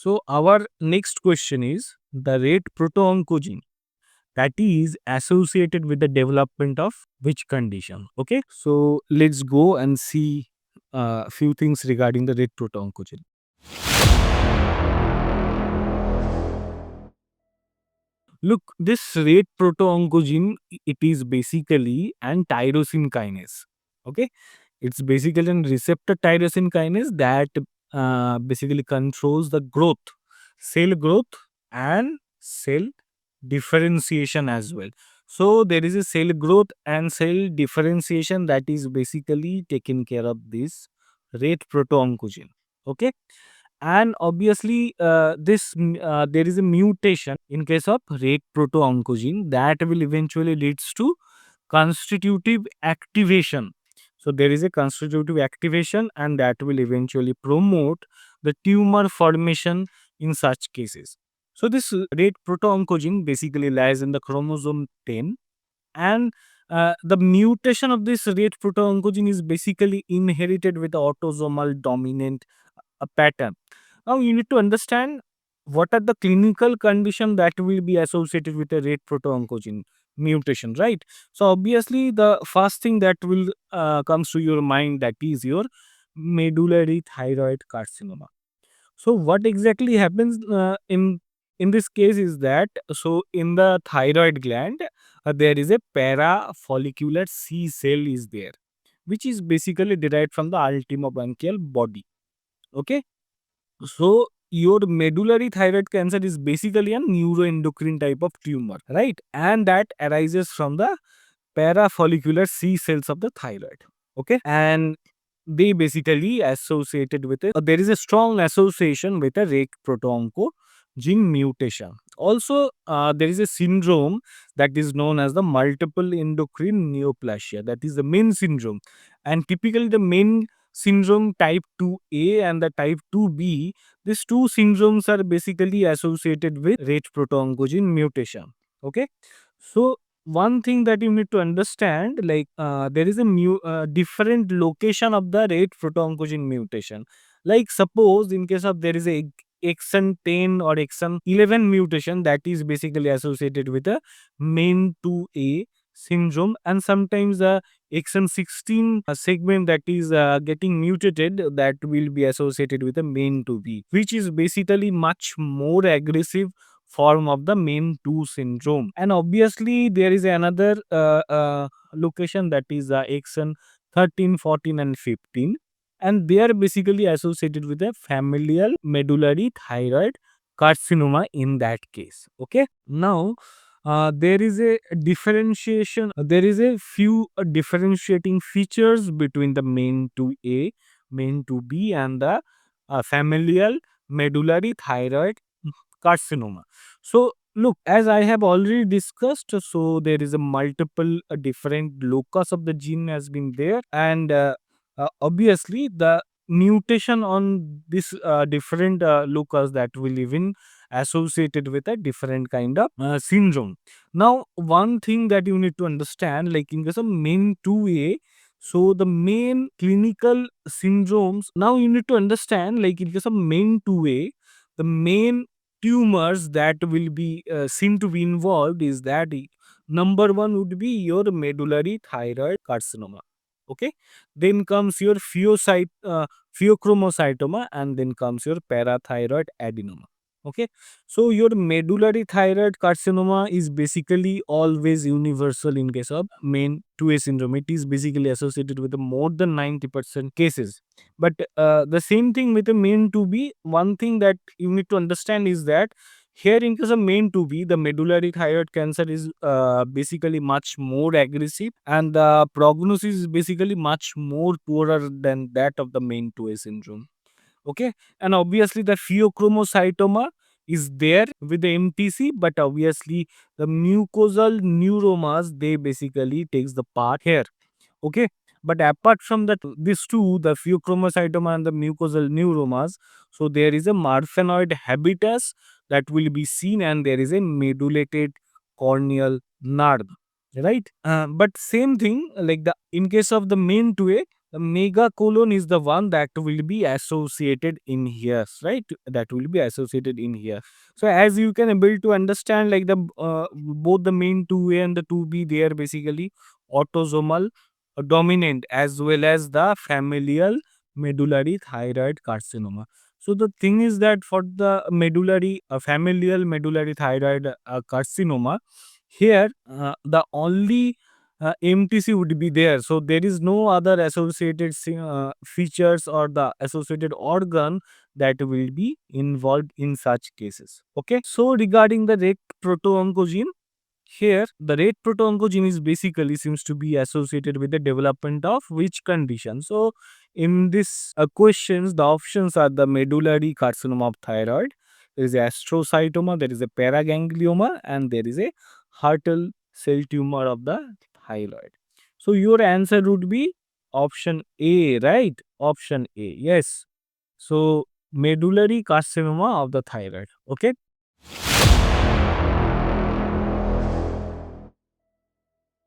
So our next question is the RET Proto-Oncogene that is associated with the development of which condition. Okay, so let's go and see a few things regarding the RET Proto-Oncogene. Look, this RET Proto-Oncogene, it is basically an tyrosine kinase. Okay, it's basically a receptor tyrosine kinase that basically controls the growth, cell growth, and cell differentiation as well. So there is a cell growth and cell differentiation that is basically taken care of this RET Proto-Oncogene. Okay, and obviously there is a mutation in case of RET Proto-Oncogene that will eventually leads to constitutive activation. So there is a constitutive activation and that will eventually promote the tumor formation in such cases. So this RET Proto-Oncogene basically lies in the chromosome 10, and the mutation of this RET Proto-Oncogene is basically inherited with the autosomal dominant pattern. Now you need to understand what are the clinical condition that will be associated with a RET Proto-Oncogene mutation, right? So obviously the first thing that will comes to your mind, that is your medullary thyroid carcinoma. So what exactly happens in this case is that, so in the thyroid gland there is a parafollicular C cell is there, which is basically derived from the ultimobranchial body. Okay, so your medullary thyroid cancer is basically a neuroendocrine type of tumor, right? And that arises from the parafollicular C cells of the thyroid. Okay, and they basically associated with it. There is a strong association with a RET Proto-Oncogene mutation. Also, there is a syndrome that is known as the multiple endocrine neoplasia. That is the main syndrome, and typically the main syndrome type 2A and the type 2B, these two syndromes are basically associated with RET Proto-Oncogene mutation. Okay, so one thing that you need to understand, like there is a different location of the RET Proto-Oncogene mutation. Like suppose in case of there is a exon 10 or exon 11 mutation that is basically associated with a main 2A syndrome, and sometimes the exon 16 segment that is getting mutated, that will be associated with the main 2B, which is basically much more aggressive form of the main 2 syndrome. And obviously there is another location, that is exon 13, 14 and 15, and they are basically associated with a familial medullary thyroid carcinoma in that case. Okay, now there is a differentiation, there is a few differentiating features between the main 2A, main 2B and the familial medullary thyroid carcinoma. So look, as I have already discussed, so there is a multiple different locus of the gene has been there, and obviously the mutation on this different locus that will even associated with a different kind of syndrome. Now one thing that you need to understand, like in case of main 2A, so the main clinical syndromes, now you need to understand, like in case of main 2A, the main tumors that will be seen to be involved is that number one would be your medullary thyroid carcinoma. Okay, then comes your pheochromocytoma, and then comes your parathyroid adenoma. Okay, so your medullary thyroid carcinoma is basically always universal in case of main 2A syndrome. It is basically associated with more than 90% cases. But the same thing with the main 2B, one thing that you need to understand is that here in case of main 2B, the medullary thyroid cancer is basically much more aggressive, and the prognosis is basically much more poorer than that of the main 2A syndrome. Okay, and obviously the pheochromocytoma is there with the MTC, but obviously the mucosal neuromas, they basically takes the part here. Okay, but apart from that, these two, the pheochromocytoma and the mucosal neuromas, so there is a marfanoid habitus that will be seen, and there is a medullated corneal nerve, right? But same thing, like the in case of the main 2A, the megacolon is the one that will be associated in here, right? That will be associated in here. So as you can able to understand, like the both the main 2A and the 2B, they are basically autosomal dominant, as well as the familial medullary thyroid carcinoma. So the thing is that for the familial medullary thyroid carcinoma, here the only MTC would be there. So there is no other associated features or the associated organ that will be involved in such cases. Okay. So regarding the RET proto-oncogene, here, the RET proto-oncogene is basically seems to be associated with the development of which condition? So, in this questions, the options are the medullary carcinoma of thyroid, there is a astrocytoma, there is a paraganglioma, and there is a Hartle cell tumor of the thyroid. So, your answer would be option A, right? Option A, yes. So, medullary carcinoma of the thyroid. Okay.